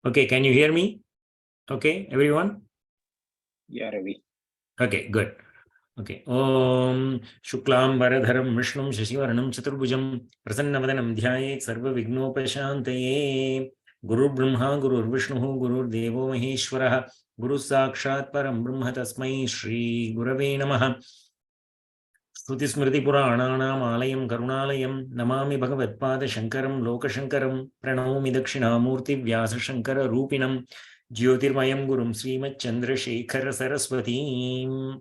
Okay, can you hear me? Okay, everyone? Yeah, Ravi. Okay, good. Okay. Om Shuklam Varadharam Vishnum Shashivaranam Chaturbhujam Prasannavanam Dhyayet Sarva Vignopashantaye Guru Brahma Guru Vishnu Guru Devo Maheshwara Guru Sakshat Param Brahma Tasmai Shri Gurave Namaha Shruti Smriti Purananam Alayam Karunalayam Namami Bhagavatpada Shankaram Lokashankaram Pranami Dakshinamurti Vyasa Shankara Rupinam Jyotirmayam Gurum Srimat Chandrasekhara Saraswati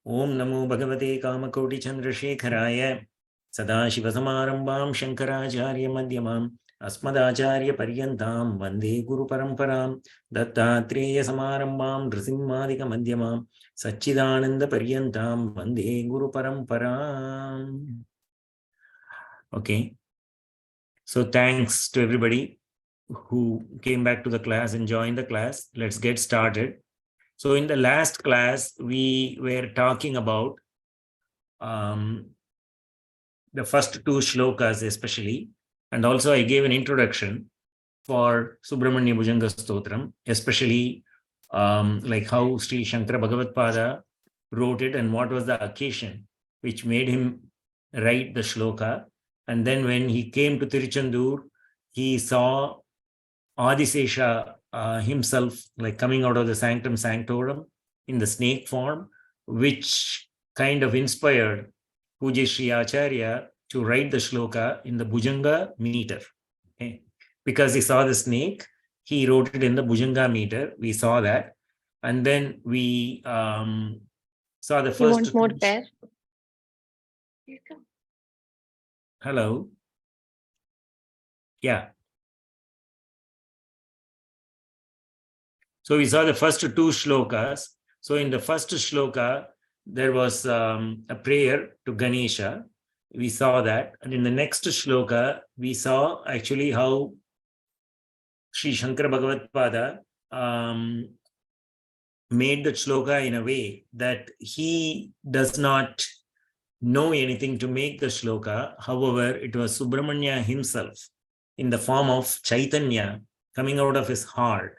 Om Namo Bhagavate Kamakoti Chandrasekharaaya Sadashivasamarambam Shankaracharya Madhyamam Asmadacharya Paryantam Vande Guru Paramparam Dattatreya Samarambam Nrsimhadika Madhyamam Sachidananda Paryantam Vande Guru Paramparam. Okay. So thanks to everybody who came back to the class and joined the class. Let's get started. So in the last class, we were talking about the first two shlokas especially, and also I gave an introduction for Subrahmanya Bhujanga Stotram, especially like how Sri Shankara Bhagavatpada wrote it and what was the occasion which made him write the shloka. And then when he came to Tiruchendur, he saw Adisesha himself like coming out of the sanctum sanctorum in the snake form, which kind of inspired Pujya Sri Acharya to write the shloka in the Bhujanga meter. Okay? Because he saw the snake, he wrote it in the Bhujanga meter. We saw that. And then we saw the first. You want more pair? Hello. Yeah. So we saw the first two shlokas. So in the first shloka, there was a prayer to Ganesha. We saw that. And in the next shloka, we saw actually how Sri Shankara Bhagavatpada made the shloka in a way that he does not know anything to make the shloka. However, it was Subrahmanya himself in the form of Chaitanya coming out of his heart,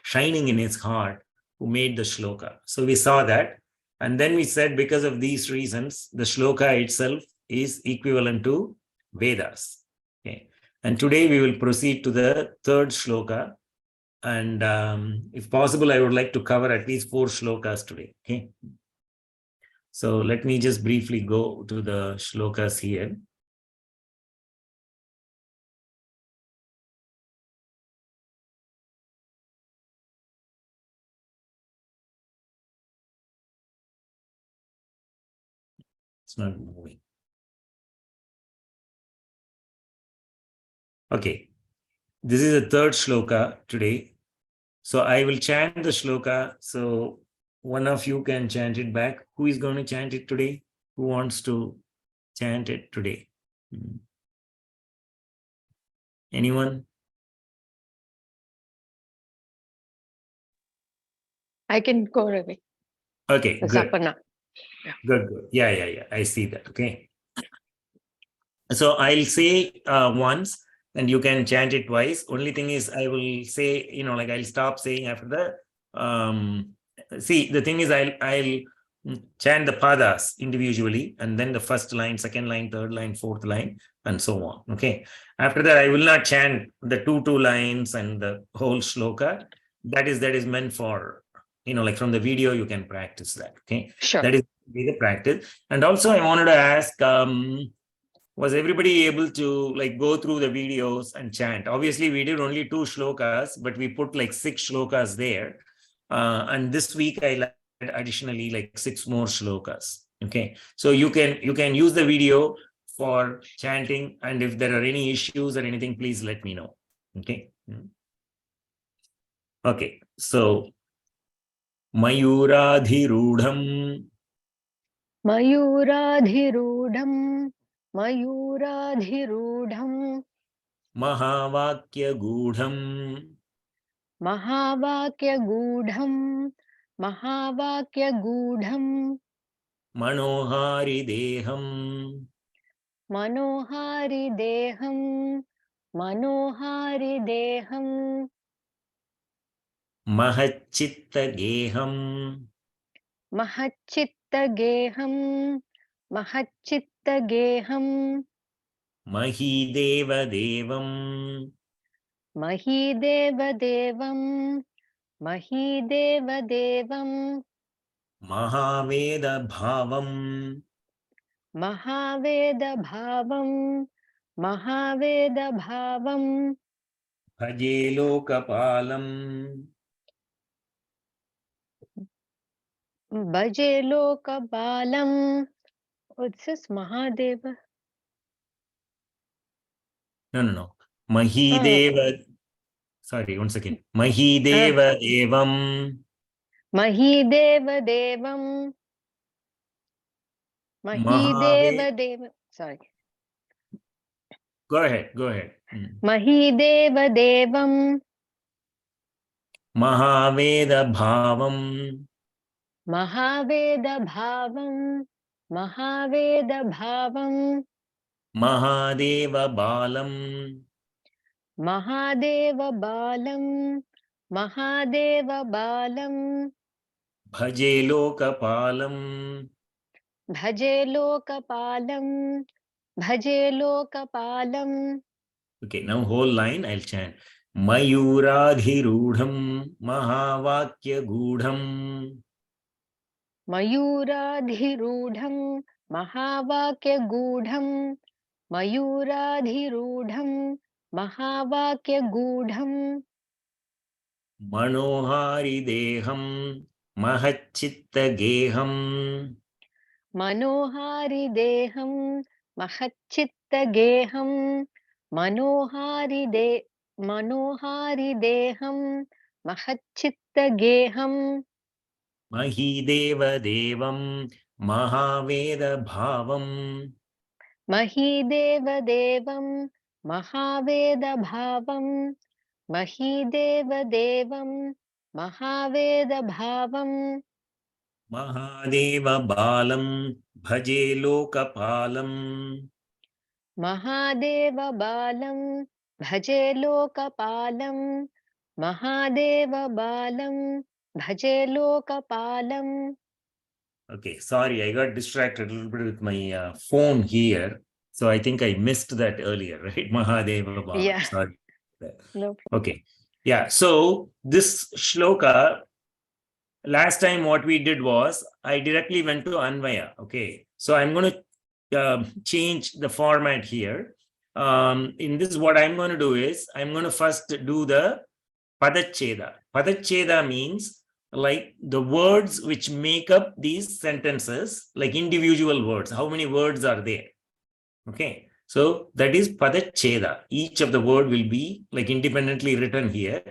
shining in his heart, who made the shloka. So we saw that. And then we said because of these reasons, the shloka itself is equivalent to Vedas. Okay. And today we will proceed to the third shloka. And if possible, I would like to cover at least 4 shlokas today. Okay. So let me just briefly go to the shlokas here. It's not moving. Okay. This is the third shloka today. So I will chant the shloka. So one of you can chant it back. Who is going to chant it today? Who wants to chant it today? Anyone? I can go away. Okay, good. Sapana. Good, good. Yeah. I see that. Okay. So I'll say once and you can chant it twice. Only thing is I will say, like I'll stop saying after the, see, the thing is I'll chant the padas individually and then the first line, second line, third line, fourth line, and so on. Okay. After that, I will not chant the two lines and the whole shloka. That is meant for, like from the video, you can practice that. Okay. Sure. That is the practice. And also I wanted to ask, was everybody able to like go through the videos and chant? Obviously, we did only 2 shlokas, but we put like 6 shlokas there. And this week I added additionally like 6 more shlokas. Okay, so you can use the video for chanting, and if there are any issues or anything, please let me know. Okay. Okay, so Mayuradhirudham. Mayuradhirudham. Mayuradhirudham. Mahavakyagudham. Mahavakyagudham. Mahavakyagudham. Manohari Deham. Manohari Deham. Manohari Deham. Mahacchitta Geham. Mahachitta Geham. Mahachitta Geham. Mahideva Devam. Mahideva Devam. Mahideva Devam. Mahaveda Bhavam. Mahaveda Bhavam. Mahaveda Bhavam. Bhaje Lokapalam. Bhaje Lokabalam. Oh, this is Mahadeva. No. Mahideva. Sorry, one second. Mahideva Evam. Mahideva Devam. Mahideva Mahave. Devam. Sorry. Go ahead. Mahideva Devam. Mahaveda Bhavam. Mahaveda Bhavam. Mahaveda Bhavam. Mahadeva Balam. Mahadeva Balam. Mahadeva Balam. Bhaje Lokapalam. Bhaje Lokapalam. Bhaje Lokapalam. Okay, now whole line I'll chant. Mayuradhirudham Mahavakya Gudham. Mayuradhirudham. Mahavakya Gudham. Mayuradhirudham. Mahavakya Gudham. Manohari Deham Mahachitta Geham. Manohari Deham. Mahachitta Geham. Manohari Deham. Mahachitta Geham. Mahideva Devam Mahaveda Bhavam. Mahideva Devam. Mahaveda Bhavam. Mahideva Devam. Mahaveda Bhavam. Mahadeva Balam Bhaje Lokapalam. Mahadeva Balam. Bhaje Lokapalam. Mahadeva Balam. Bhaje Lokapalam. Okay, sorry, I got distracted a little bit with my phone here. So I think I missed that earlier, right? Mahadeva Balam. Yeah. Sorry. No problem. Okay. Yeah. So this shloka, last time what we did was I directly went to Anvaya. Okay. So I'm going to change the format here. In this, what I'm going to do is I'm going to first do the Padacheda. Padacheda means like the words which make up these sentences, like individual words. How many words are there? Okay. So that is Padacheda. Each of the word will be like independently written here.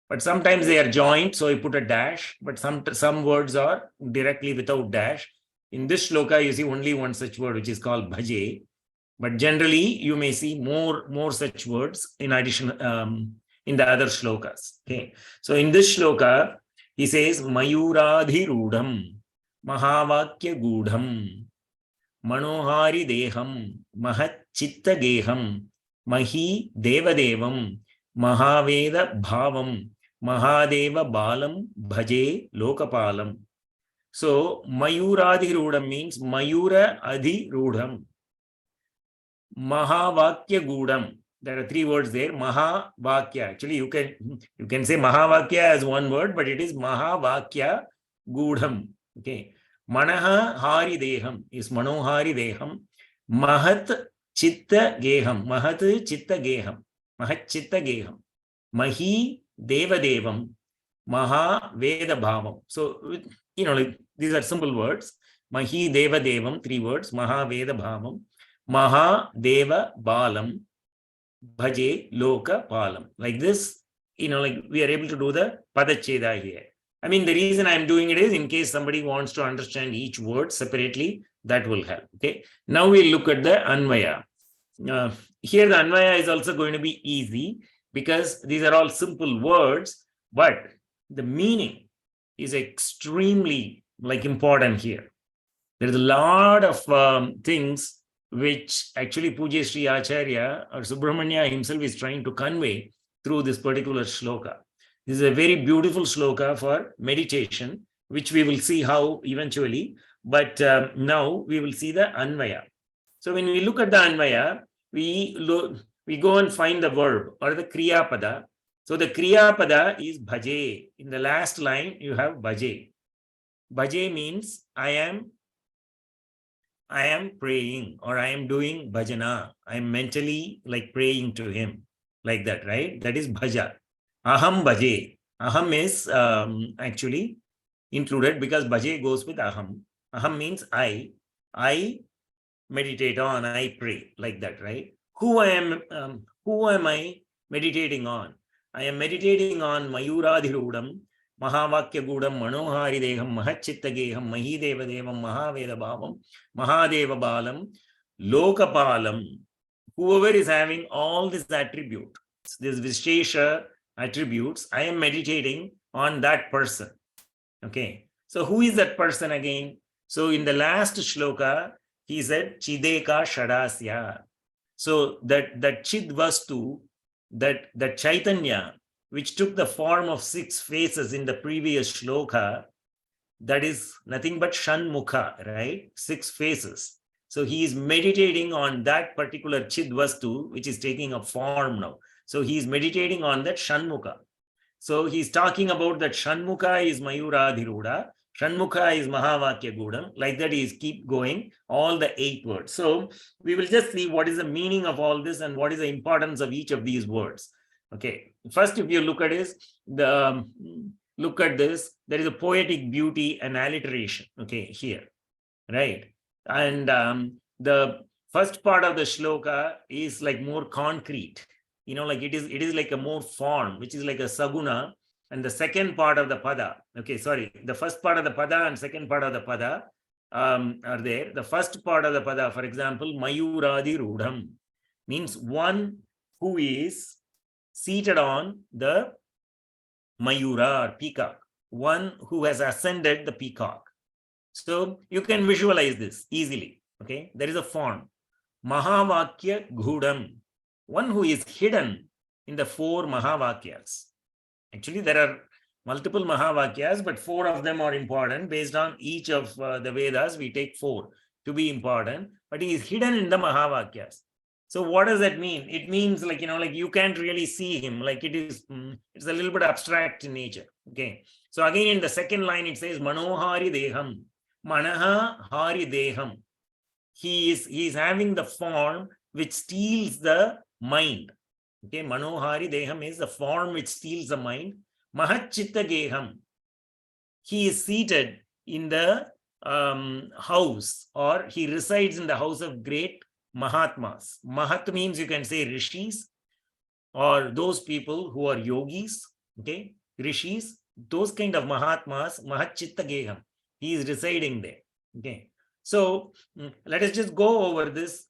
But sometimes they are joined, so I put a dash. But some words are directly without dash. In this shloka, you see only one such word, which is called bhaje. But generally, you may see more such words in addition in the other shlokas. Okay. So in this shloka, he says Mayuradhirudham Mahavakya Gudham Manohari Deham Mahachitta Geham Mahi Devadevam Mahaveda Bhavam Mahadeva Balam Bhaje Lokapalam. So Mayuradhirudham means Mayura Adhirudham. Mahavakya Gudam. There are three words there. Mahavakya. Actually, you can say Mahavakya as one word, but it is Mahavakya Gudam. Okay. Manaha Hari Deham is Manohari Deham. Mahat Chitta Geham. Mahat Chitta Geham. Mahat Chitta Geham. Mahi Deva Devam. Maha Veda Bhavam. So, like, these are simple words. Mahi Deva Devam, three words. Maha Veda Bhavam. Maha Deva Balam Bhaje Loka Palam. Like this, like we are able to do the Padacheda here. I mean, the reason I'm doing it is in case somebody wants to understand each word separately, that will help. Okay. Now we'll look at the Anvaya. Here the Anvaya is also going to be easy because these are all simple words, but the meaning is extremely important here. There's a lot of things which actually Pujya Sri Acharya or Subramanya himself is trying to convey through this particular shloka. This is a very beautiful shloka for meditation, which we will see how eventually, but now we will see the Anvaya. So when we look at the Anvaya, we go and find the verb or the Kriya Pada. So the Kriya Pada is Bhaje. In the last line, you have Bhaje. Bhaje means I am praying or I am doing bhajana. I am mentally like praying to him like that, right? That is bhaja. Aham bhaje. Aham is actually included because bhaje goes with aham. Aham means I meditate on, I pray like that, right? Who am I meditating on? I am meditating on Mayuradhirudam, Mahavakya Gudam, Manohari Deham, Mahachitta Geham, Mahideva Devam, Mahaveda Bhavam, Mahadeva Balam, Lokapalam. Whoever is having all these attributes, these Vishesha attributes, I am meditating on that person. Okay. So who is that person again? So in the last shloka, he said, Chideka Shadasya. So that Chid Vastu, that Chaitanya, which took the form of 6 faces in the previous shloka, that is nothing but Shanmukha, right? 6 faces. So he is meditating on that particular Chid Vastu, which is taking a form now. So he is meditating on that Shanmukha. So he's talking about that Shanmukha is Mayuradhiruda, Shanmukha is Mahavakya Gudam. Like that, he keep going all the 8 words. So we will just see what is the meaning of all this and what is the importance of each of these words. Okay. First, if you look at this, look at this, there is a poetic beauty and alliteration. Okay, here, right? And the first part of the shloka is like more concrete. You know, like it is like a more form, which is like a saguna. And the second part of the pada, okay, sorry, the first part of the pada and second part of the pada are there. The first part of the pada, for example, Mayuradi Rudham, means one who is seated on the Mayura or peacock, one who has ascended the peacock. So you can visualize this easily, okay? There is a form. Mahavakya Gudam, one who is hidden in the 4 Mahavakyas. Actually, there are multiple Mahavakyas, but 4 of them are important. Based on each of the Vedas, we take 4 to be important, but he is hidden in the Mahavakyas. So what does that mean? It means like, you know, like you can't really see him, like it's a little bit abstract in nature. Okay. So again, in the second line, it says Manohari Deham, Manaha Hari Deham. He is having the form which steals the mind. Okay, Manohari Deham is the form which steals the mind. Mahachitta Geham. He is seated in the house, or he resides in the house of great Mahatmas. Mahat means you can say rishis, or those people who are yogis. Okay, rishis, those kind of Mahatmas, Mahachitta Geham. He is residing there. Okay, so let us just go over this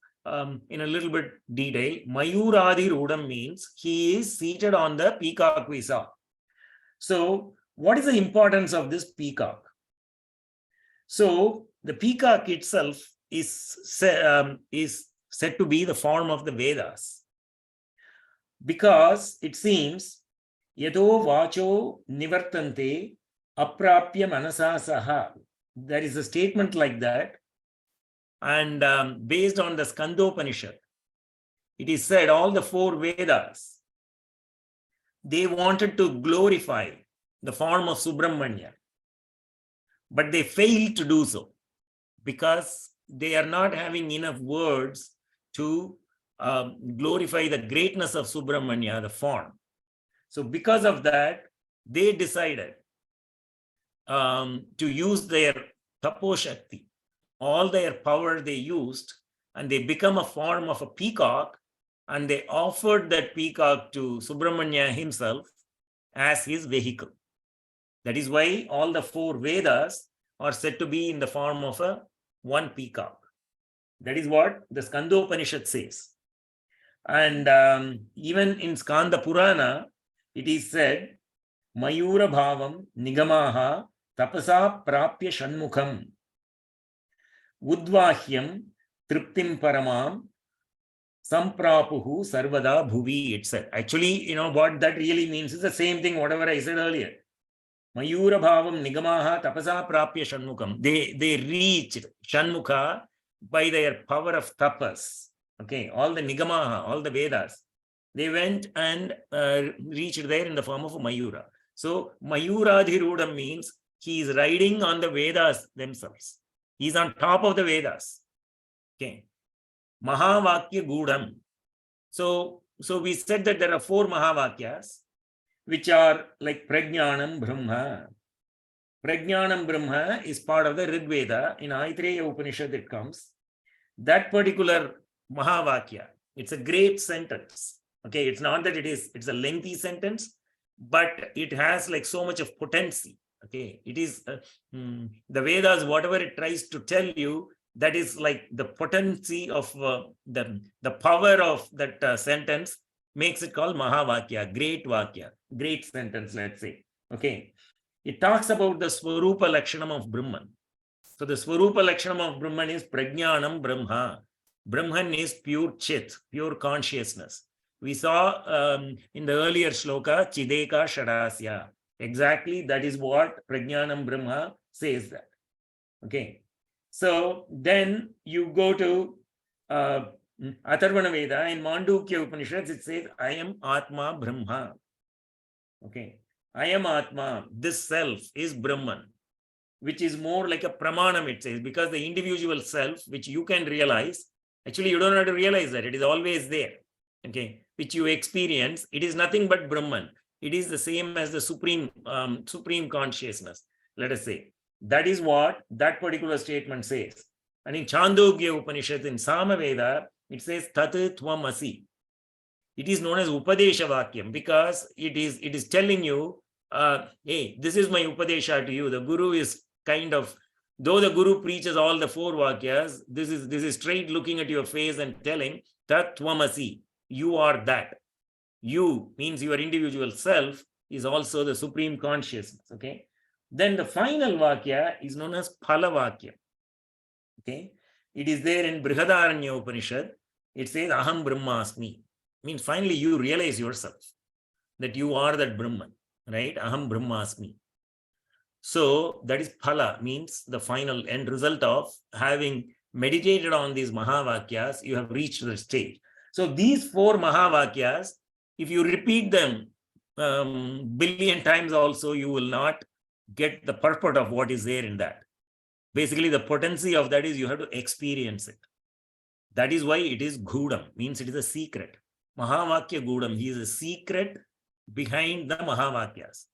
in a little bit detail. Mayuradi Rudam means he is seated on the peacock we saw. So what is the importance of this peacock? So the peacock itself is said to be the form of the Vedas, because it seems Yado Vacho Nivartante Aprapya Manasa Saha. There is a statement like that. And based on the Skandopanishad, it is said all the 4 Vedas, they wanted to glorify the form of Subrahmanya, but they failed to do so because they are not having enough words to glorify the greatness of Subrahmanya, the form. So because of that, they decided to use their taposhakti, all their power they used, and they become a form of a peacock, and they offered that peacock to Subrahmanya himself as his vehicle. That is why all the 4 Vedas are said to be in the form of one peacock. That is what the Skandopanishad says. And even in Skanda Purana, it is said, Mayura Bhavam Nigamaha Tapasa Prapya Shanmukham Udvahyam triptim paramam samprapuhu sarvada bhuvi, it said. Actually, what that really means is the same thing, whatever I said earlier. Mayura bhavam nigamaha tapasa prapya shanmukam. They reached Shanmukha by their power of tapas. Okay, all the nigamaha, all the Vedas, they went and reached there in the form of a Mayura. So Mayuradhirudam means he is riding on the Vedas themselves. He is on top of the Vedas. Okay. Mahavakya Gudam. So we said that there are 4 Mahavakyas, which are like Prajnanam Brahma. Prajnanam Brahma is part of the Rig Veda. In Aitreya Upanishad it comes. That particular Mahavakya, it's a great sentence. Okay, it's not that it's a lengthy sentence, but it has like so much of potency. Okay, it is the Vedas, whatever it tries to tell you, that is like the potency of the power of that sentence makes it called Mahavakya, great Vakya, great sentence, let's say. Okay, it talks about the Swarupa Lakshanam of Brahman. So the Swarupa Lakshanam of Brahman is Prajnanam Brahma. Brahman is pure Chit, pure consciousness. We saw in the earlier shloka, Chideka Shadasya. Exactly, that is what Prajnanam Brahma says that. Okay. So then you go to Atharvana Veda, in Mandukya Upanishads, it says, I am Atma Brahma. Okay. I am Atma. This self is Brahman, which is more like a pramanam, it says, because the individual self, which you can realize, actually you don't have to realize that, it is always there. Okay, which you experience, it is nothing but Brahman. It is the same as the supreme consciousness, let us say. That is what that particular statement says. And in Chandogya Upanishad, in Samaveda, it says Tat Tvam Asi. It is known as Upadesha Vakyam because it is telling you, hey, this is my Upadesha to you. The Guru is kind of, though the Guru preaches all the 4 Vakyas, this is straight looking at your face and telling Tat Tvam Asi. You are that. You means your individual self is also the supreme consciousness. Okay. Then the final Vakya is known as Phala Vakya. Okay. It is there in Brihadaranya Upanishad. It says Aham Brahmasmi. Means finally you realize yourself that you are that Brahman. Right? Aham Brahmasmi. So that is Phala, means the final end result of having meditated on these Mahavakyas, you have reached the stage. So these 4 Mahavakyas, if you repeat them billion times also, you will not get the purport of what is there in that. Basically, the potency of that is you have to experience it. That is why it is Gudam, means it is a secret. Mahavakya Gudam, he is a secret behind the Mahavakyas.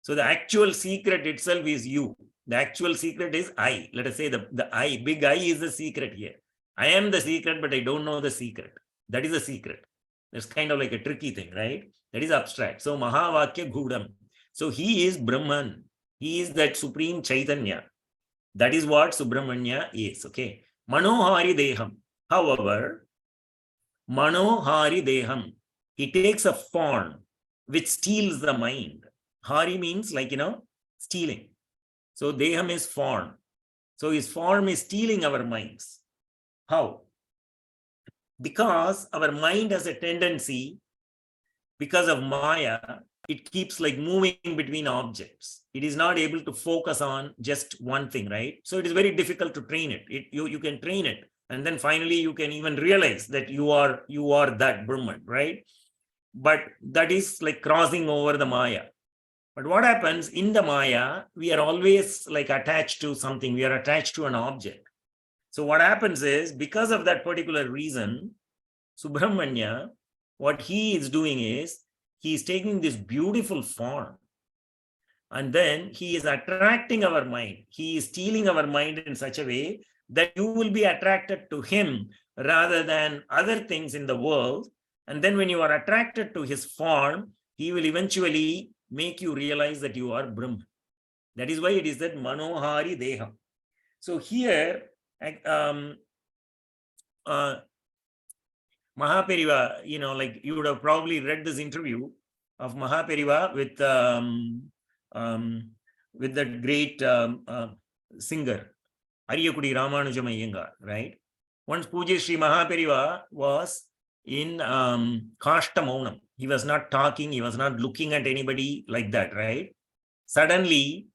So the actual secret itself is you. The actual secret is I. Let us say the I, big I is the secret here. I am the secret, but I don't know the secret. That is a secret. That's kind of like a tricky thing, right? That is abstract. So Mahavakya Gudam. So he is Brahman. He is that supreme Chaitanya. That is what Subrahmanya is. Okay. Manohari Deham. However, Manohari Deham, he takes a form which steals the mind. Hari means like, stealing. So Deham is form. So his form is stealing our minds. How? Because our mind has a tendency, because of Maya, it keeps like moving between objects. It is not able to focus on just one thing, right? So it is very difficult to train it. You can train it. And then finally you can even realize that you are that Brahman, right? But that is like crossing over the Maya. But what happens in the Maya, we are always like attached to something. We are attached to an object. So what happens is, because of that particular reason, Subrahmanya, what he is doing is, he is taking this beautiful form and then he is attracting our mind. He is stealing our mind in such a way that you will be attracted to him rather than other things in the world. And then when you are attracted to his form, he will eventually make you realize that you are Brahman. That is why it is that Manohari Deham. So here, Mahaperiva, like you would have probably read this interview of Mahaperiva with that great singer, Ariyakudi Ramanujamayyangar, right? Once Pujya Sri Mahaperiva was in Kashta Maunam. He was not talking, he was not looking at anybody like that, right? Suddenly,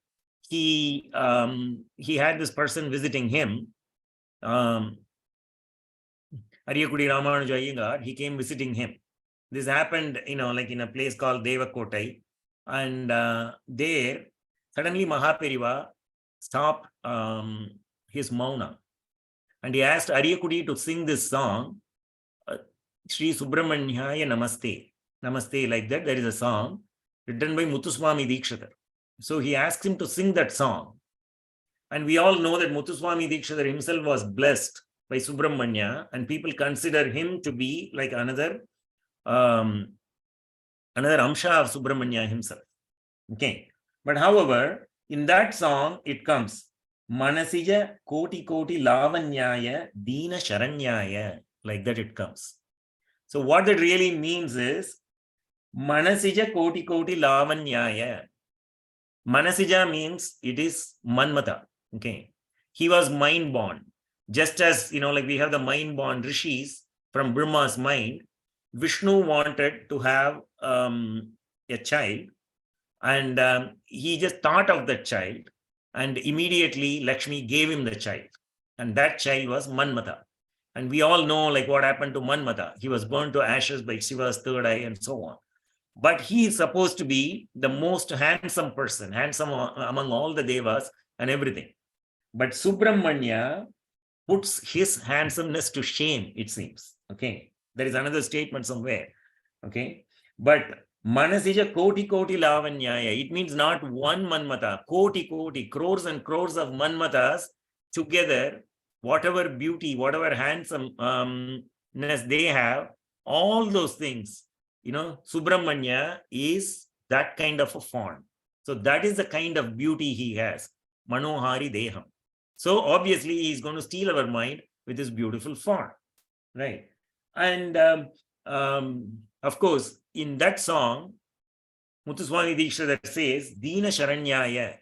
he had this person visiting him. Ariyakudi Ramanuja Iyengar, he came visiting him. This happened, like in a place called Devakotai. And there, suddenly Mahaperiva stopped his Mauna. And he asked Ariyakudi to sing this song, Shri Subrahmanya Namaste. Namaste, like that. There is a song written by Muthuswami Dikshitar. So he asked him to sing that song. And we all know that Muthuswami Dikshitar himself was blessed by Subrahmanya, and people consider him to be like another Amsha of Subrahmanya himself. Okay. But however, in that song, it comes Manasija Koti Koti Lavanyaya Dina Sharanyaya. Like that it comes. So what that really means is Manasija Koti Koti Lavanyaya. Manasija means it is Manmata. Okay. He was mind born. Just as, like we have the mind born rishis from Brahma's mind, Vishnu wanted to have a child, and he just thought of that child, and immediately Lakshmi gave him the child. And that child was Manmata. And we all know like what happened to Manmata. He was burned to ashes by Shiva's third eye and so on. But he is supposed to be the most handsome person, handsome among all the devas and everything. But Subramanya puts his handsomeness to shame, it seems. Okay. There is another statement somewhere. Okay. But Manasija Koti Koti Lavanyaya. It means not one Manmata, Koti Koti, crores and crores of Manmatas together, whatever beauty, whatever handsomeness they have, all those things, Subramanya is that kind of a form. So that is the kind of beauty he has. Manohari Deham. So obviously he's going to steal our mind with his beautiful form, right? And of course, in that song, Muthuswami Dikshitar says, Dina Sharanyaya.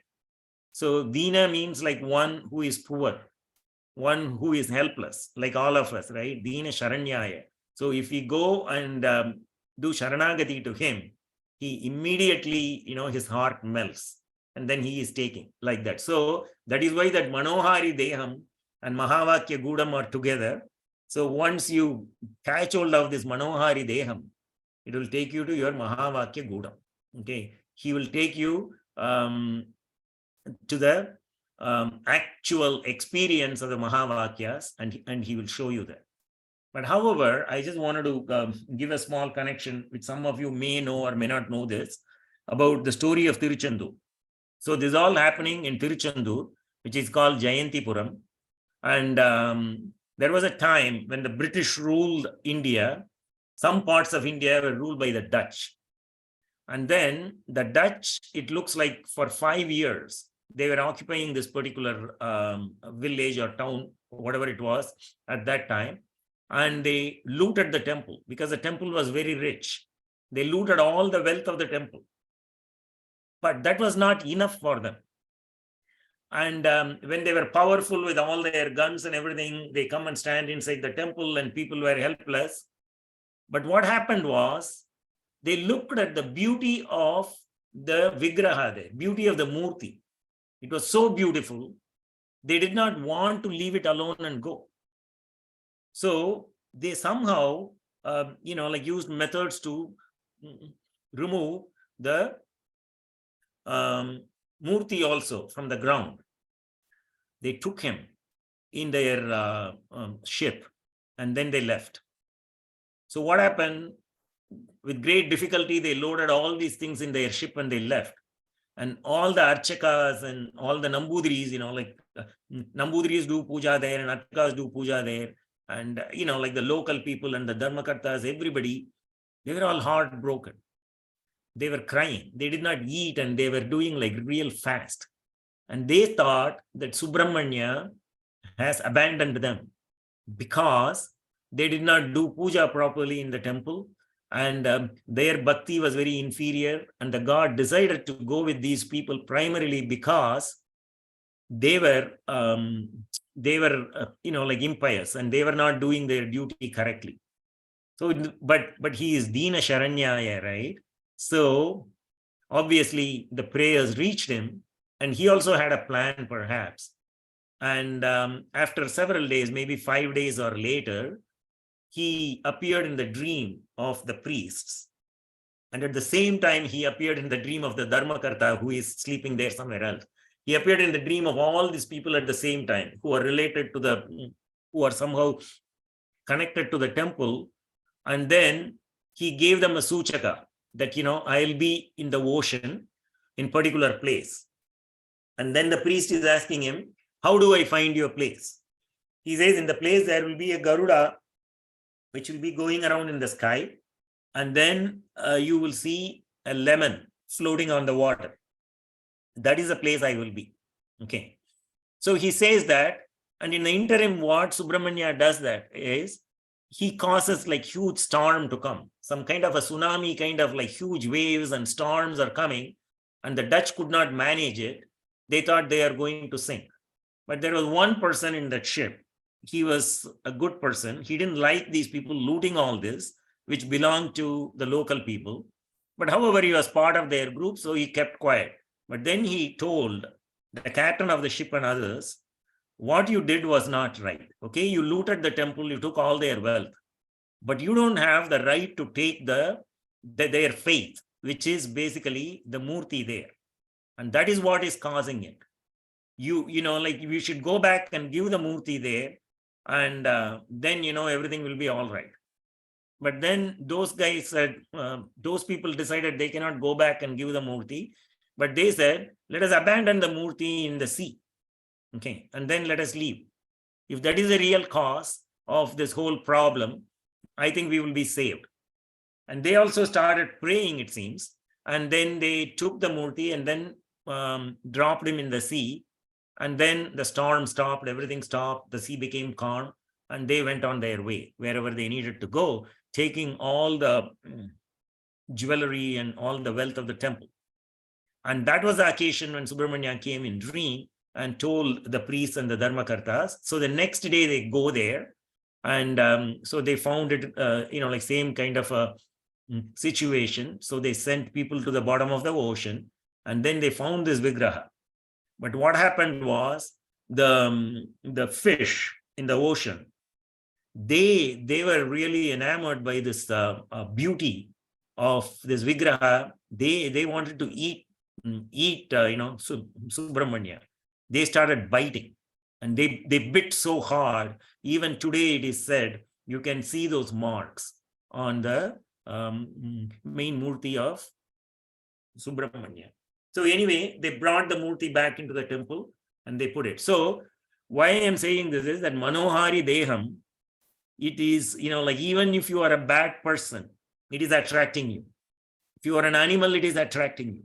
So Dina means like one who is poor, one who is helpless, like all of us, right? Dina Sharanyaya. So if we go and do Sharanagati to him, he immediately, his heart melts. And then he is taking like that. So that is why that Manohari Deham and Mahavakya Gudam are together. So once you catch hold of this Manohari Deham, it will take you to your Mahavakya Gudam. Okay. He will take you to the actual experience of the Mahavakyas, and he will show you that. But however, I just wanted to give a small connection, which some of you may know or may not know this, about the story of Tiruchendur. So this is all happening in Tiruchendur, which is called Jayantipuram. And there was a time when the British ruled India. Some parts of India were ruled by the Dutch. And then the Dutch, it looks like for 5 years, they were occupying this particular village or town, whatever it was at that time. And they looted the temple because the temple was very rich. They looted all the wealth of the temple. But that was not enough for them. And when they were powerful with all their guns and everything, they come and stand inside the temple and people were helpless. But what happened was, they looked at the beauty of the Vigraha there, beauty of the Murti. It was so beautiful. They did not want to leave it alone and go. So they somehow, used methods to remove the Murti also from the ground. They took him in their ship and then they left. So what happened? With great difficulty, they loaded all these things in their ship and they left. And all the Archakas and all the Nambudris, Nambudris do puja there and Archakas do puja there. And, like the local people and the Dharmakartas, everybody, they were all heartbroken. They were crying. They did not eat and they were doing like real fast. And they thought that Subramanya has abandoned them because they did not do puja properly in the temple. And their bhakti was very inferior. And the God decided to go with these people primarily because they were they were, like impious, and they were not doing their duty correctly. So, but he is Dina Sharanyaya, right? So obviously the prayers reached him, and he also had a plan, perhaps. And after several days, maybe 5 days or later, he appeared in the dream of the priests. And at the same time, he appeared in the dream of the Dharmakarta, who is sleeping there somewhere else. He appeared in the dream of all these people at the same time, who are related to who are somehow connected to the temple. And then he gave them a suchaka that, I'll be in the ocean in particular place. And then the priest is asking him, how do I find your place? He says, in the place there will be a Garuda, which will be going around in the sky. And then you will see a lemon floating on the water. That is the place I will be. Okay. So he says that, and in the interim, what Subrahmanya does that is, he causes like huge storm to come, some kind of a tsunami, kind of like huge waves and storms are coming, and the Dutch could not manage it. They thought they are going to sink. But there was one person in that ship. He was a good person. He didn't like these people looting all this, which belonged to the local people. But however, he was part of their group, so he kept quiet. But then he told the captain of the ship and others, what you did was not right. Okay, you looted the temple, you took all their wealth, but you don't have the right to take their faith, which is basically the murti there. And that is what is causing it. Like you should go back and give the murti there, and then, everything will be all right. But then those guys said, those people decided they cannot go back and give the murti, but they said, let us abandon the murti in the sea. Okay, and then let us leave. If that is the real cause of this whole problem, I think we will be saved. And they also started praying, it seems. And then they took the murti and then dropped him in the sea. And then the storm stopped, everything stopped, the sea became calm, and they went on their way, wherever they needed to go, taking all the jewelry and all the wealth of the temple. And that was the occasion when Subrahmanya came in dream and told the priests and the Dharmakartas. So the next day they go there, and so they found it, like same kind of a situation. So they sent people to the bottom of the ocean, and then they found this Vigraha. But what happened was the fish in the ocean, they were really enamored by this beauty of this Vigraha. They wanted to eat Subrahmanya. They started biting, and they bit so hard. Even today, it is said you can see those marks on the main murti of Subrahmanya. So anyway, they brought the murti back into the temple and they put it. So why I am saying this is that Manohari Deham, it is, like even if you are a bad person, it is attracting you. If you are an animal, it is attracting you.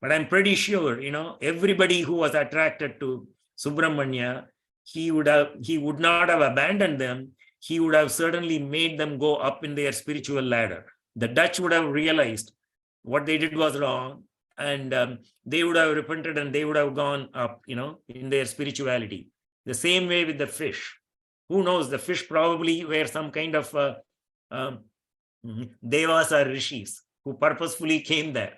But I'm pretty sure, everybody who was attracted to Subrahmanya, he would not have abandoned them. He would have certainly made them go up in their spiritual ladder. The Dutch would have realized what they did was wrong, and they would have repented and they would have gone up, in their spirituality. The same way with the fish. Who knows? The fish probably were some kind of devas or rishis who purposefully came there.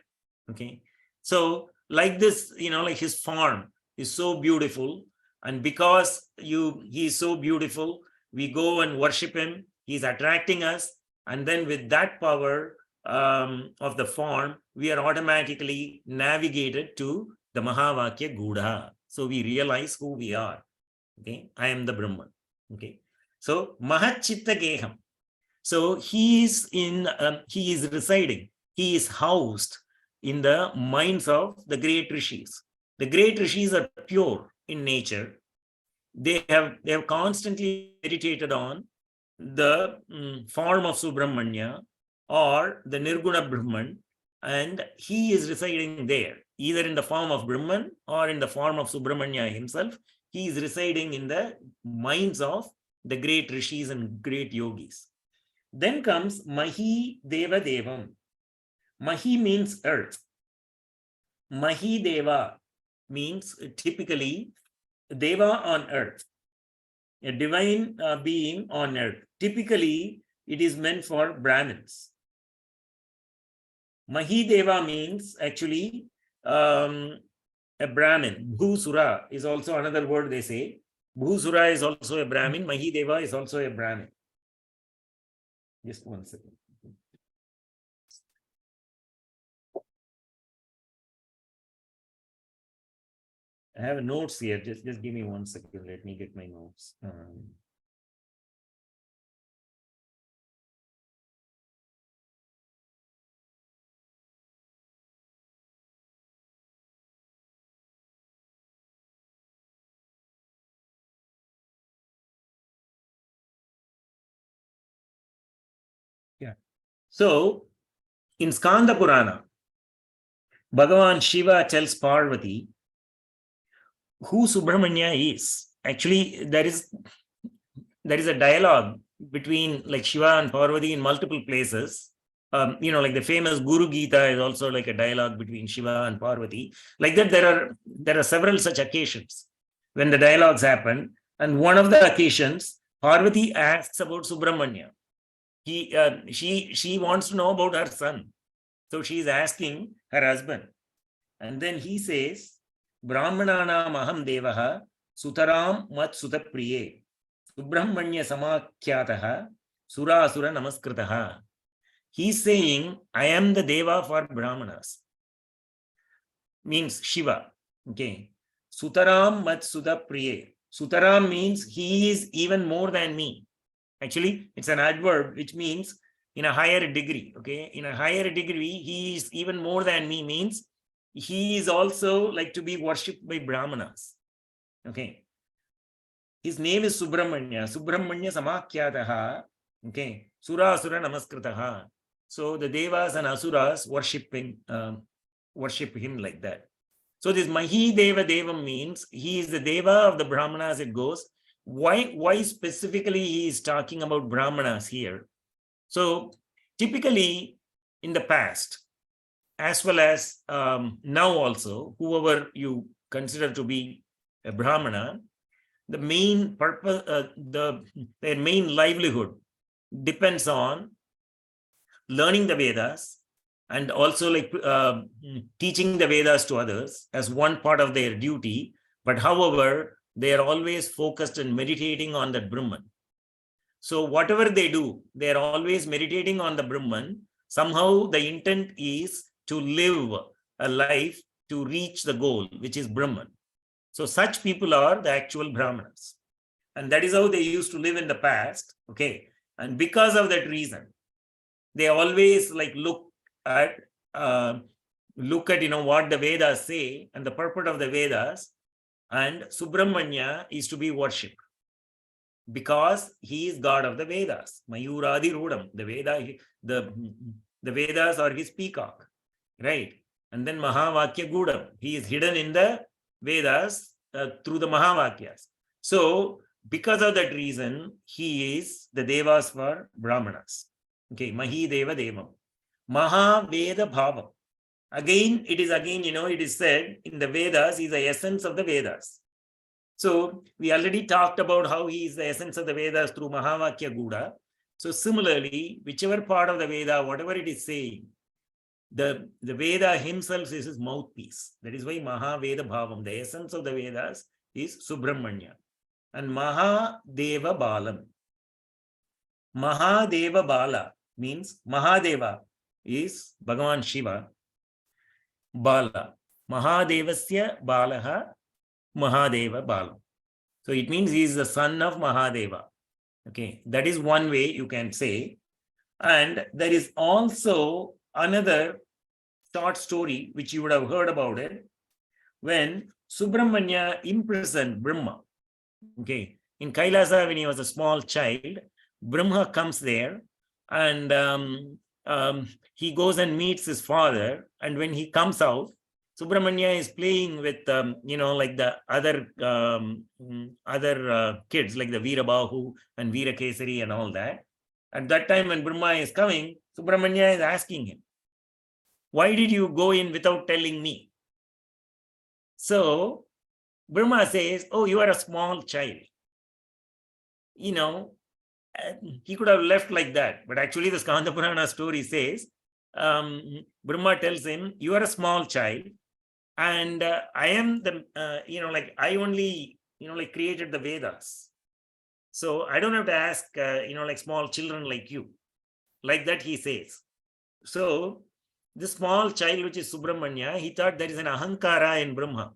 Okay. So like this, like his form is so beautiful. And because he is so beautiful, we go and worship him. He's attracting us. And then with that power of the form, we are automatically navigated to the Mahavakya Gudha. So we realize who we are. Okay, I am the Brahman. Okay, so Mahachitta Geham. So he is residing, he is housed in the minds of the great rishis. The great rishis are pure in nature. They have constantly meditated on the form of Subrahmanya or the Nirguna Brahman, and he is residing there, either in the form of Brahman or in the form of Subrahmanya himself. He is residing in the minds of the great rishis and great yogis. Then comes Mahi Deva Devam. Mahi means earth. Mahi Deva means typically Deva on earth. a divine being on earth. Typically, it is meant for Brahmins. Mahideva means actually a Brahmin. Bhusura is also another word they say. Bhusura is also a Brahmin. Mahideva is also a Brahmin. Just one second. I have notes here. Just give me 1 second. Let me get my notes. Yeah. So in Skanda Purana, Bhagavan Shiva tells Parvati who Subrahmanya is. Actually, there is a dialogue between like Shiva and Parvati in multiple places. Like the famous Guru Gita is also like a dialogue between Shiva and Parvati. Like that, there are several such occasions when the dialogues happen. And one of the occasions, Parvati asks about Subrahmanya. She wants to know about her son. So she is asking her husband. And then he says, Brahmananam aham devaha sutaram mat sutapriye Subrahmanya samakhyataha sura asura namaskritaha. He's saying, I am the deva for Brahmanas. Means Shiva. Okay. Sutaram mat sutapriye. Sutaram means he is even more than me. Actually, it's an adverb which means in a higher degree. Okay. In a higher degree, he is even more than me means he is also like to be worshipped by Brahmanas. Okay. His name is Subrahmanya. Subrahmanya samakhyataha. Okay. Sura asura namaskritaha. So the devas and asuras worship him like that. So this Mahi Deva Devam means he is the deva of the Brahmanas, it goes. Why specifically he is talking about Brahmanas here? So typically in the past, as well as now also, whoever you consider to be a Brahmana, the main purpose, their main livelihood depends on learning the Vedas and also like teaching the Vedas to others as one part of their duty. But however, they are always focused and meditating on that Brahman. So whatever they do, they are always meditating on the Brahman. Somehow the intent is to live a life to reach the goal, which is Brahman. So such people are the actual Brahmanas. And that is how they used to live in the past. Okay. And because of that reason, they always like look at what the Vedas say and the purport of the Vedas. And Subrahmanya is to be worshipped because he is God of the Vedas. Mayuradi Rudam. The Vedas are his peacock, right? And then Mahavakya Gudam. He is hidden in the Vedas through the Mahavakyas. So because of that reason, he is the Devas for Brahmanas. Okay, Mahi Deva Devam. Maha Veda Bhavam. Again, it is said in the Vedas, he is the essence of the Vedas. So we already talked about how he is the essence of the Vedas through Mahavakya Guda. So similarly, whichever part of the Veda, whatever it is saying, the Veda himself is his mouthpiece. That is why Mahaveda Bhavam, the essence of the Vedas is Subrahmanya. And Mahadeva Balam. Mahadeva Bala means Mahadeva is Bhagavan Shiva. Bala. Mahadevasya Balaha Mahadeva Balam. So it means he is the son of Mahadeva. Okay, that is one way you can say. And there is also another short story which you would have heard about it when Subrahmanya imprisoned Brahma. Okay, in Kailasa, when he was a small child, Brahma comes there and he goes and meets his father. And when he comes out, Subrahmanya is playing with, like the other kids, like the Veerabahu and Veerakesari and all that. At that time, when Brahma is coming, Subrahmanya is asking him, why did you go in without telling me? So Brahma says, oh, you are a small child. he could have left like that. But actually, the Skanda Purana story says, Brahma tells him, you are a small child, and I am the, I only, created the Vedas. So I don't have to ask, small children like you. Like that, he says. So this small child, which is Subrahmanya, he thought there is an ahankara in Brahma.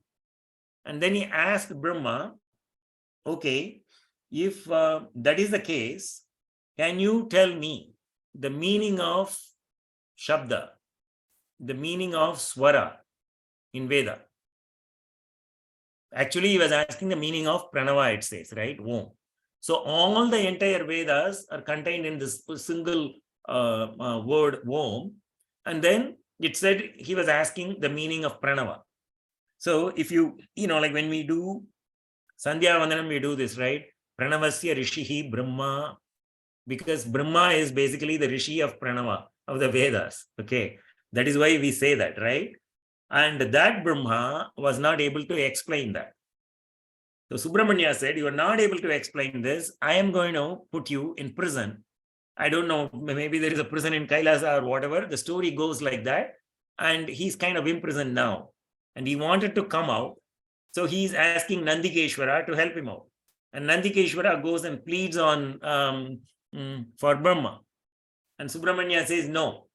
And then he asked Brahma, okay, if that is the case, can you tell me the meaning of Shabda, the meaning of Swara in Veda? Actually, he was asking the meaning of Pranava, it says, right? Om. So all the entire Vedas are contained in this single word Om. And then it said he was asking the meaning of Pranava. So if you, like when we do Sandhya Vandanam, we do this, right? Pranavasya Rishihi Brahma, because Brahma is basically the Rishi of Pranava, of the Vedas. Okay. That is why we say that, right? And that Brahma was not able to explain that. So Subrahmanya said, you are not able to explain this. I am going to put you in prison. I don't know, maybe there is a prison in Kailasa or whatever. The story goes like that. And he's kind of imprisoned now. And he wanted to come out. So he's asking Nandikeshwara to help him out. And Nandikeshwara goes and pleads on for Brahma. And Subrahmanya says no.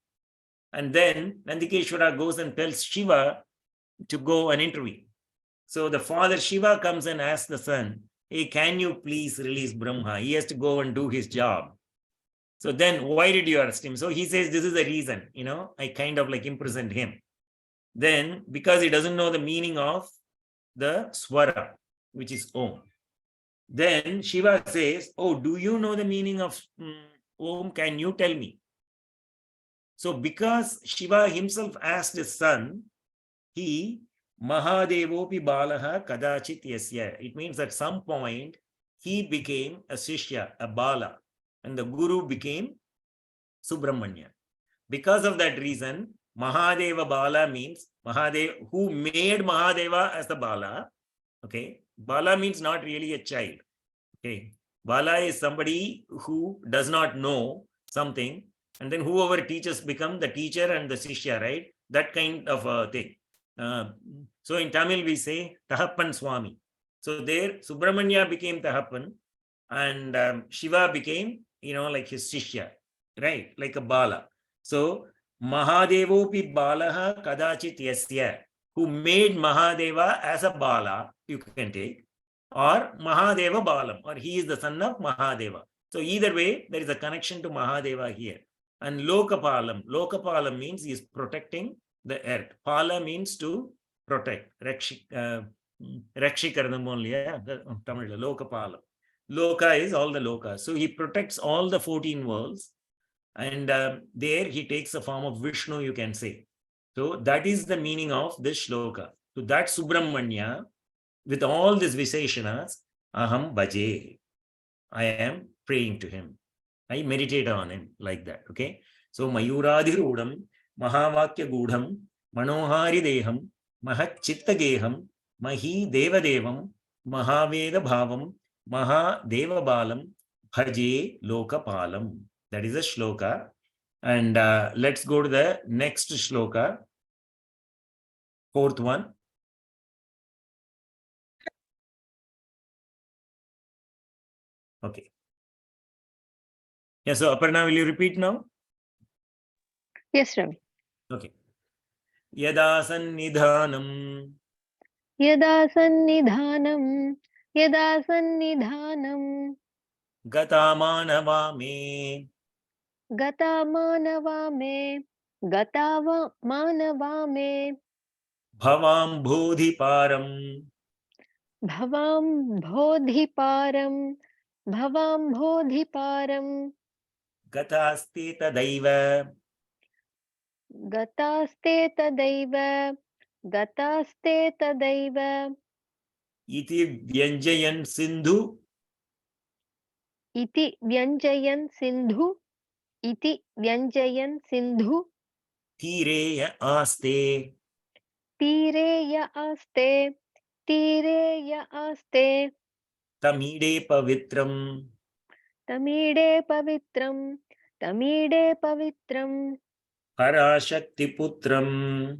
And then Nandikeshwara goes and tells Shiva to go and intervene. So the father Shiva comes and asks the son, hey, can you please release Brahma? He has to go and do his job. So then why did you arrest him? So he says, this is the reason, I kind of like imprisoned him. Then because he doesn't know the meaning of the Swara, which is Om. Then Shiva says, oh, do you know the meaning of Om? Can you tell me? So because Shiva himself asked his son, he Mahadevopi Balaha Kadachit Yasya. It means at some point he became a Shishya, a Bala, and the Guru became Subrahmanya. Because of that reason, Mahadeva Bala means Mahadeva, who made Mahadeva as the Bala. Okay. Bala means not really a child. Okay. Bala is somebody who does not know something, and then whoever teaches become the teacher and the Shishya, right? That kind of a thing. So in Tamil we say Tahappan Swami. So there Subramanya became Tahappan, and Shiva became, like his Shishya, right? Like a Bala. So Mahadevopi Balaha Kadachit Yasya, who made Mahadeva as a Bala, you can take, or Mahadeva Balam, or he is the son of Mahadeva. So either way, there is a connection to Mahadeva here. And Lokapalam. Lokapalam means he is protecting the earth. Pala means to protect. Rakshikaranam only, Tamil, Lokapalam. Loka is all the Lokas. So he protects all the 14 worlds. And there he takes the form of Vishnu, you can say. So that is the meaning of this shloka. So that Subramanya, with all these Visheshanas, Aham Bhaje. I am praying to him. I meditate on him like that. Okay. So Mayuradhirudam, Mahavakya Gudham, Manohari Deham, Mahachittageham, Mahi Devadevam, Mahaveda Bhavam, Mahadeva Balam, Bhaje Lokapalam. That is a shloka. And let's go to the next shloka. Fourth one. Okay. Yeah, so Aparna, will you repeat now? Yes, Ravi. Okay. Yada sannidhanam. Yada sannidhanam, yada sannidhanam, Gata manava me. gata manava me, gata manava me, Bhavam bodhi param. bhavam bodhiparam, bhavam bodhiparam, Gataste tadaiva. gataste tadaiva, gataste tadaiva, Iti vyanjayan sindhu. iti vyanjayan sindhu, iti vyanjayan sindhu, Tireya aste. tireya aste, tireya aste, Tamide pavitram. Tamide pavitram. Tamide pavitram. Parashakti putram.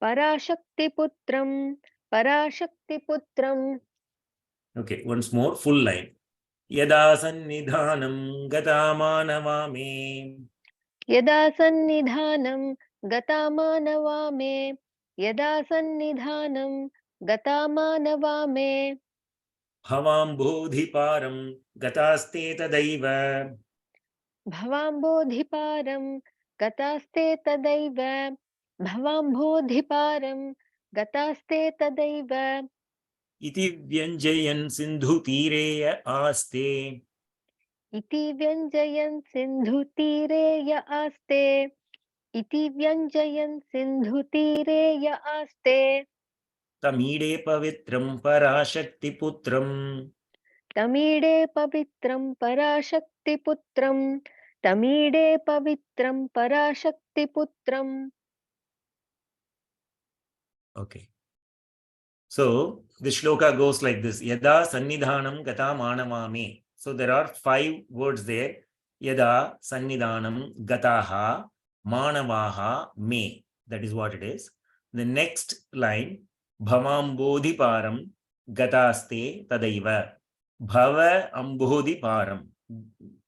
Parashakti putram. Parashakti putram. Okay, once more, full line. Yada sannidhanam gatamanavame. Yada sannidhanam gatamanavame. Yada sannidhanam gatamanavame. Bhavam bodhiparam gataste tadaiva. Bhavambodhiparam gataste tadaiva. Bhavambodhiparam gataste tadaiva. Iti vyanjayan sindhu tireya aste. Iti vyanjayan sindhu tire ya aste. Iti vyanjayan sindhu tire ya aste. Tamide pavitram parashakti putram. Tamide pavitram parashakti putram. Tamide pavitram parashakti putram. Okay. So the shloka goes like this. Yada sannidhanam gata manavame. So there are 5 words there. Yada sannidhanam gataha manavaha me. That is what it is. The next line. Bhavam bodhiparam gataste tadaiva. Bhava ambodhiparam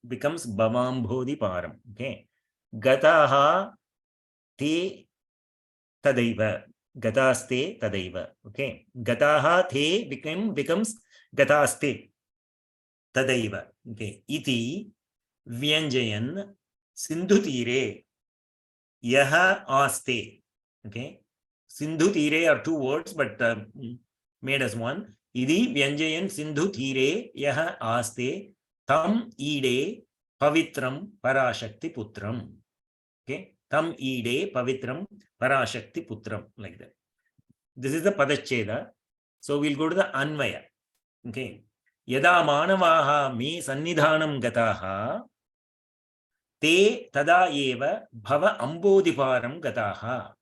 becomes bhavam bodhiparam. Okay. Gataha te tadaiva. Gataste tadaiva. Okay. Gataha the becomes gataste tadaiva. Okay. Iti vyanjayan sindhu tire yaha aste. Okay. Sindhu tire are 2 words but made as one. Idi vyanjayan sindhu tire yaha aste tam ide pavitram parashakti putram. Okay. Tam ide pavitram parashakti putram, like that. This is the padacheda. So we'll go to the anvaya. Okay. Yada manavaha me sannidhanam gataha te tada eva bhava ambodhiparam gataha.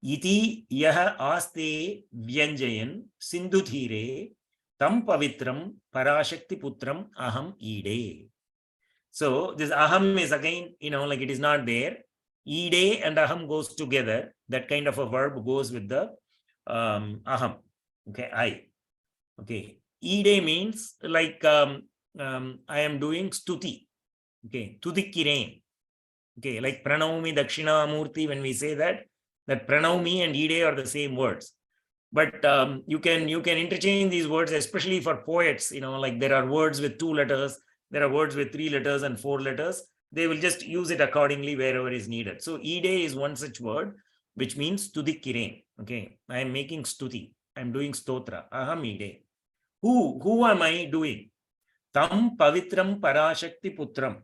Iti yaha aste vyanjayan sindhuthire tam pavitram parashakti putram aham ide. So this aham is again, like it is not there. Ide and aham goes together. That kind of a verb goes with the aham. Okay, I. Okay. Ide means like I am doing stuti. Okay, tudikkiren. Okay, like pranavami dakshina murti, when we say that pranavami and ide are the same words. But you can interchange these words, especially for poets. Like there are words with 2 letters, there are words with 3 letters and 4 letters. They will just use it accordingly wherever is needed. So ide is one such word, which means tudikkiren. Okay, I am making stuti. I am doing stotra. Aham ide. Who am I doing? Tam pavitram parashakti putram.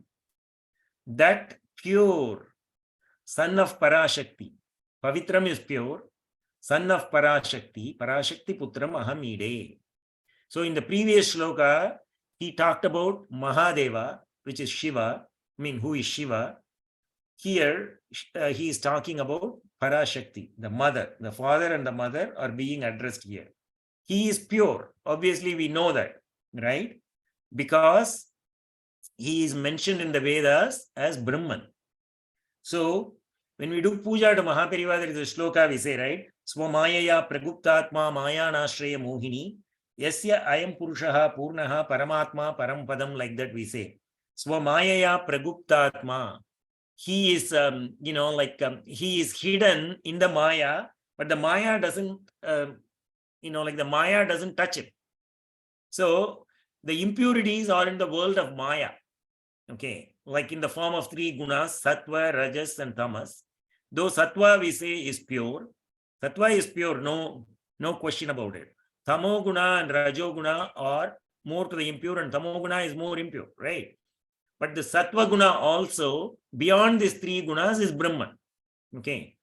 That pure son of Parashakti. Pavitram is pure. Son of Parashakti. Parashakti putram aham ide. So in the previous shloka, he talked about Mahadeva, which is Shiva. Who is Shiva? Here, he is talking about Parashakti, the mother. The father and the mother are being addressed here. He is pure. Obviously, we know that, right? Because he is mentioned in the Vedas as Brahman. So, when we do puja to Mahapariva, there is a shloka we say, right? Swamayaya praguptatma mayanashraya mohini yasya ayam purushaha purnaha paramatma parampadam, like that we say. Swamayaya praguptatma. He is, he is hidden in the Maya, but the Maya doesn't, the Maya doesn't touch him. So the impurities are in the world of Maya. Okay, like in the form of 3 gunas, sattva, rajas, and tamas. Though sattva we say is pure, sattva is pure, no question about it. Tamo guna and rajo guna are more to the impure, and tamo guna is more impure, right? But the sattva guna also, beyond these 3 gunas, is Brahman. Okay,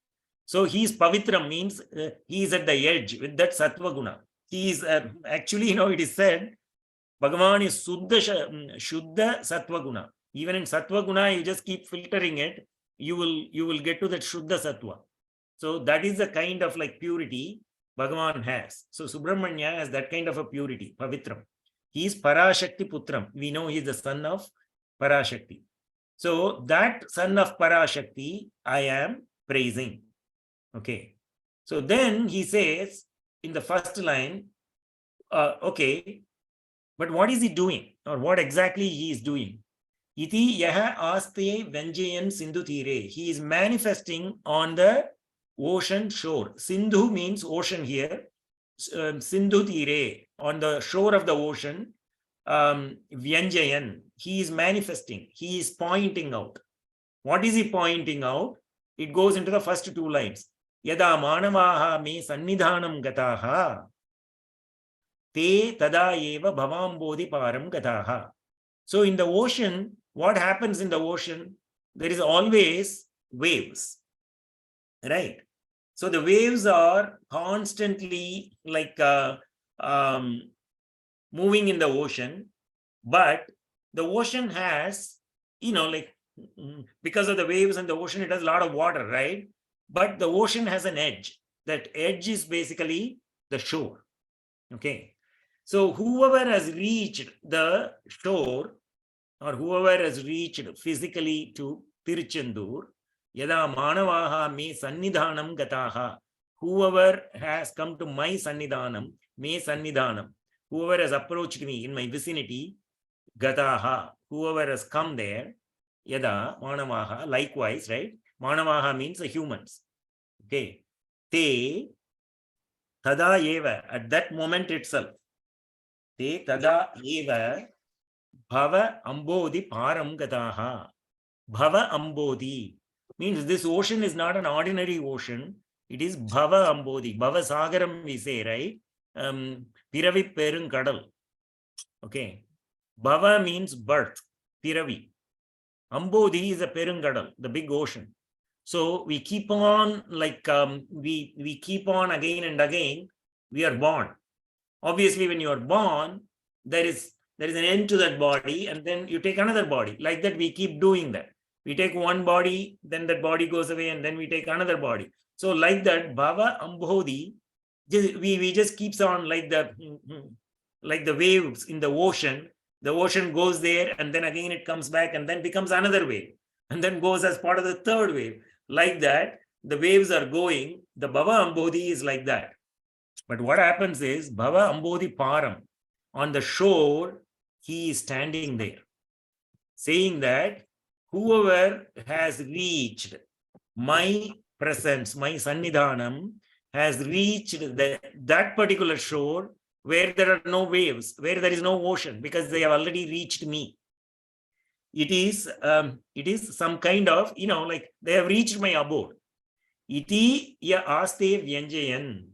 so he is pavitra, means he is at the edge with that sattva guna. He is actually, it is said, Bhagavan is Shuddha Sattva Guna. Even in Sattva Guna, you just keep filtering it, you will get to that Shuddha Sattva. So that is the kind of like purity Bhagavan has. So Subrahmanya has that kind of a purity, Pavitram. He is Parashakti Putram. We know he is the son of Parashakti. So that son of Parashakti, I am praising. Okay. So then he says in the first line, okay, but what is he doing? Or what exactly he is doing? Iti yaha aste venjayan sindhu tire. He is manifesting on the ocean shore. Sindhu means ocean here. Sindhu tire, on the shore of the ocean. Vyanjayan, he is manifesting. He is pointing out. What is he pointing out? It goes into the first two lines. Yada manavaha me sannidhanam gataha. Te tada eva bhavambodhi param gataha. So in the ocean, what happens in the ocean? There is always waves, right? So the waves are constantly like moving in the ocean, but the ocean has, like because of the waves and the ocean, it has a lot of water, right? But the ocean has an edge. That edge is basically the shore. Okay. So whoever has reached the shore, or whoever has reached physically to Tiruchendur, yada manavaha me sannidhanam gataha, whoever has come to my sannidhanam, me sannidhanam, whoever has approached me in my vicinity, gataha, whoever has come there, yada manavaha, likewise, right? Manavaha means the humans. Okay. Te tada eva, at that moment itself, te tada eva bhava ambodhi param gataha. Bhava ambodhi means this ocean is not an ordinary ocean. It is bhava ambodhi. Bhava sagaram we say, right? Piravi perungadal. Okay. Bhava means birth. Piravi. Ambodhi is a perungadal, the big ocean. So we keep on we keep on again and again. We are born. Obviously, when you are born, there is an end to that body, and then you take another body. Like that, we keep doing that. We take one body, then that body goes away, and then we take another body. So like that, Bhava Ambodhi, we just keeps on like the waves in the ocean. The ocean goes there, and then again it comes back, and then becomes another wave, and then goes as part of the third wave. Like that, the waves are going. The Bhava Ambodhi is like that. But what happens is, Bhava Ambodhi Param, on the shore, he is standing there, saying that whoever has reached my presence, my Sannidhanam, has reached that particular shore where there are no waves, where there is no ocean, because they have already reached me. It is some kind of, like they have reached my abode. Iti ya aste vyanjayan.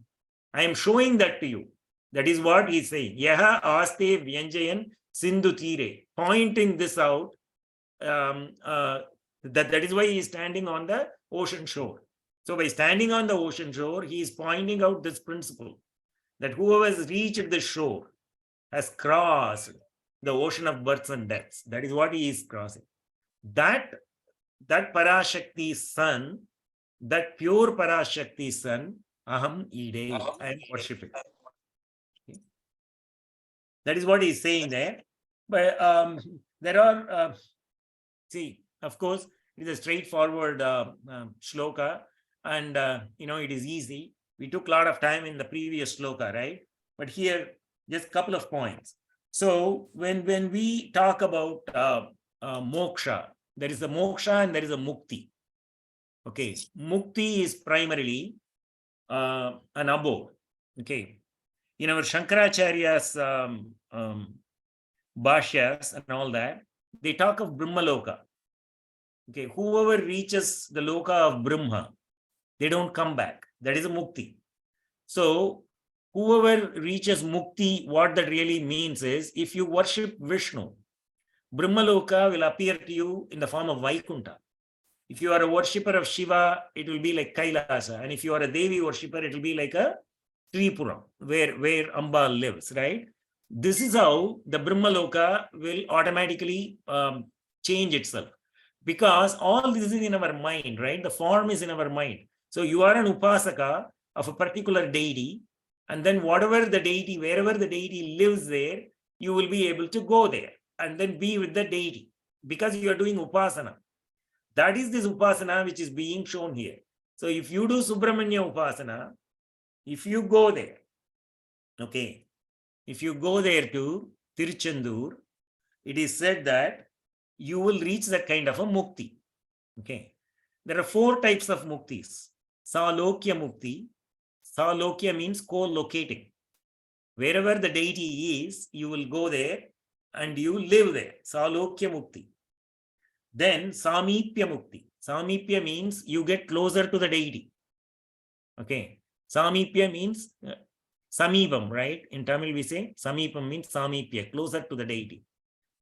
I am showing that to you. That is what he is saying. Yaha aste vyanjayan sindhu tire. Pointing this out. That is why he is standing on the ocean shore. So by standing on the ocean shore, he is pointing out this principle. That whoever has reached the shore has crossed the ocean of births and deaths. That is what he is crossing. That Parashakti's son, that pure Parashakti's son, Aham Ide, I am worshipping. Okay. That is what he is saying there. But there are, see, of course, it is a straightforward shloka, and it is easy. We took a lot of time in the previous shloka, right? But here, just a couple of points. So when we talk about moksha, there is a moksha and there is a mukti. Okay, mukti is primarily an abode. Okay, in our Shankaracharya's bhashyas and all that, they talk of Brahmaloka. Okay, whoever reaches the loka of Brahma, they don't come back. That is a mukti. So whoever reaches mukti, what that really means is, if you worship Vishnu, Brahmaloka will appear to you in the form of Vaikuntha. If you are a worshipper of Shiva, it will be like Kailasa. And if you are a Devi worshipper, it will be like a Tripura, where Amba lives, right? This is how the Brahmaloka will automatically change itself. Because all this is in our mind, right? The form is in our mind. So you are an upasaka of a particular deity, and then whatever the deity, wherever the deity lives there, you will be able to go there and then be with the deity because you are doing upasana. That is this upasana which is being shown here. So if you do Subrahmanya upasana, if you go there, okay, if you go there to Tiruchendur, it is said that you will reach that kind of a mukti. Okay. There are 4 types of muktis. Salokya mukti. Salokya means co-locating. Wherever the deity is, you will go there and you live there. Salokya mukti. Then Samipya mukti. Samipya means you get closer to the deity. Okay. Samipya means Samipam, right? In Tamil we say Samipam means Samipya, closer to the deity.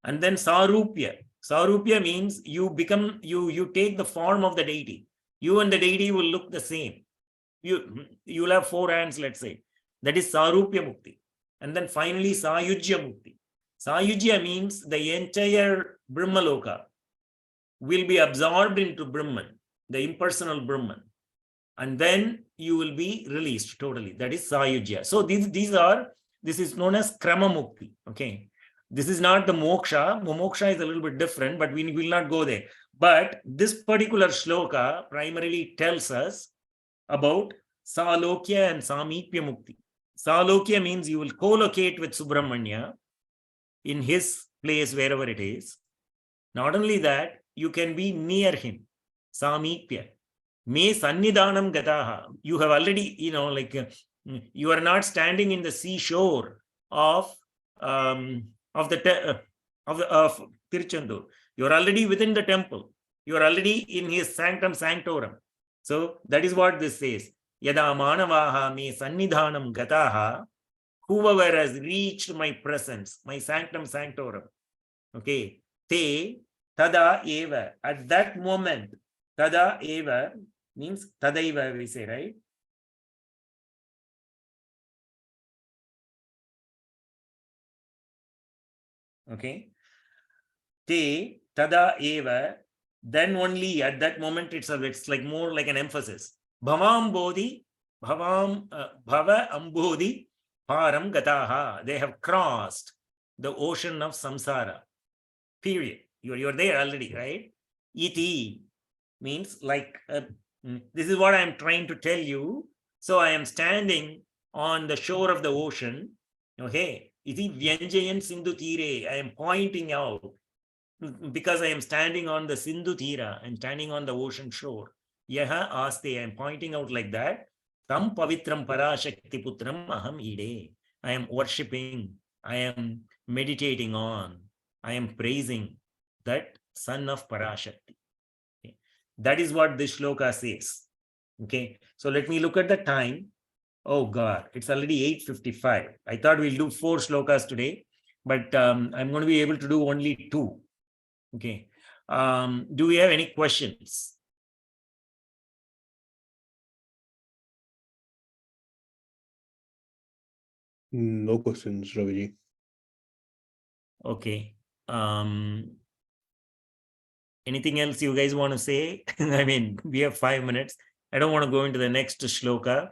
And then Sarupya. Sarupya means you take the form of the deity. You and the deity will look the same. You'll have 4 hands, let's say. That is Sarupya mukti. And then finally Sayujya mukti. Sayujya means the entire Brahmaloka will be absorbed into Brahman, the impersonal Brahman. And then you will be released totally. That is Sayujya. So this is known as Krama mukti. Okay. This is not the moksha. Moksha is a little bit different, but we will not go there. But this particular shloka primarily tells us about Salokya and Samipya mukti. Salokya means you will co-locate with Subrahmanya in his place, wherever it is. Not only that, you can be near him. Samipya. Me sannidhanam gataha. You have already, you are not standing in the seashore of Tiruchendur. You are already within the temple. You are already in his sanctum sanctorum. So that is what this says. Yada manavaha me sannidhanam gataha. Whoever has reached my presence, my sanctum sanctorum. Okay. Te tada eva. At that moment, tada eva means tadaiva, we say, right? Okay. Te tada eva, then only at that moment itself, it's like more like an emphasis. Bhavam bodhi, bhavam, bhava ambodhi, param gataha. They have crossed the ocean of samsara. Period. You're there already, right? Iti means like, this is what I'm trying to tell you. So I am standing on the shore of the ocean. Okay. Iti vyanjayan sindhu tire. I am pointing out because I am standing on the Sindhu Tira. I'm standing on the ocean shore. Yaha aste. I am pointing out like that. Tam pavitram parashakti putram aham ide. I am worshipping. I am meditating on. I am praising that son of Parashakti. Okay. That is what this shloka says. Okay. So let me look at the time. Oh God, it's already 8:55. I thought we'll do 4 shlokas today, but I'm going to be able to do only 2. Okay. Do we have any questions? No questions, Raviji. Okay. Anything else you guys want to say? I mean, we have 5 minutes. I don't want to go into the next shloka.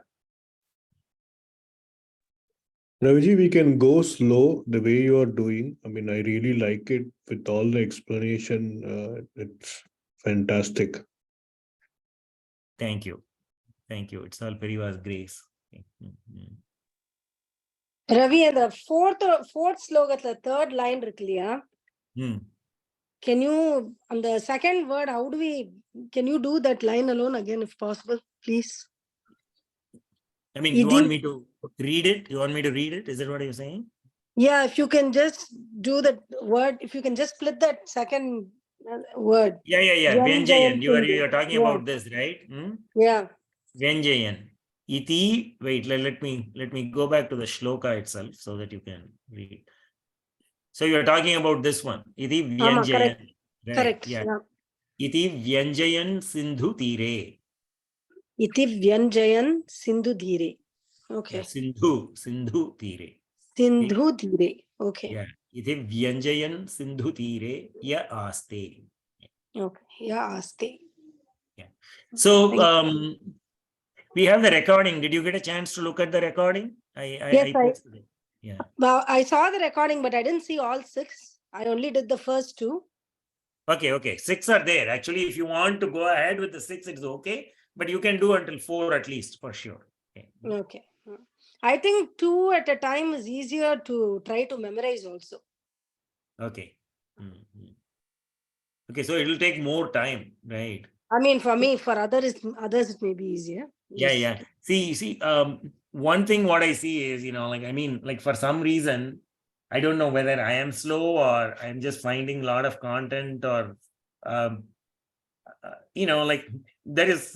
Raviji, we can go slow the way you are doing. I mean, I really like it with all the explanation. It's fantastic. Thank you. Thank you. It's all Pariva's grace. Ravi, and the fourth sloka, the 3rd line, can you, on the 2nd word, can you do that line alone again if possible, please? I mean, you want me to read it? You want me to read it? Is that what you're saying? Yeah, if you can just do that word, if you can just split that 2nd word. Yeah. Vyanjayan. You are talking about this, right? Yeah. Vyanjayan. Iti. Wait, let me go back to the shloka itself so that you can read. So you are talking about this one. Iti Vyanjayan. Correct. Yeah. Iti Vyanjayan Sindhu Tire. Iti Vyanjayan Sindhu Tire. Okay. Yeah, Sindhu Tire. Sindhu Tire. Okay. Yeah. Iti Vyanjayan Sindhu Tire ya aste. Okay. Ya aste. Yeah. So we have the recording. Did you get a chance to look at the recording? Yes, I posted it. Yeah. Well, I saw the recording, but I didn't see all 6. I only did the first 2. Okay. 6 are there. Actually, if you want to go ahead with the 6, it's okay. But you can do until 4 at least for sure. Okay. Okay. I think 2 at a time is easier to try to memorize also. Okay. Mhm. Okay, so it will take more time, right? I mean, for me, for others it may be easier. Yeah, Yes. yeah. See, one thing what I see is, like, I mean, like for some reason, I don't know whether I am slow or I'm just finding a lot of content or, like there is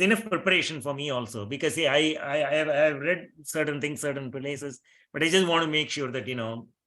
enough preparation for me also because see, I've read certain things, certain places, but I just want to make sure that,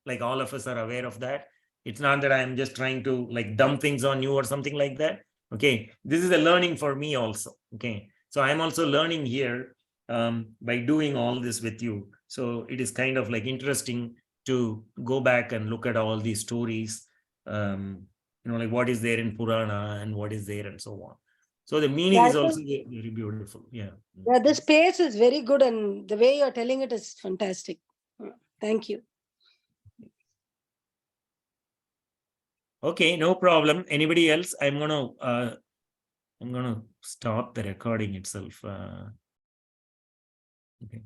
like all of us are aware of that. It's not that I'm just trying to like dump things on you or something like that. Okay, this is a learning for me also. Okay, so I'm also learning here by doing all this with you. So it is kind of like interesting to go back and look at all these stories, like what is there in Purana and what is there and so on. So the meaning Yeah, is also very beautiful. Yeah. Yeah, this pace is very good, and the way you're telling it is fantastic. Thank you. Okay, no problem. Anybody else? I'm gonna stop the recording itself. Okay.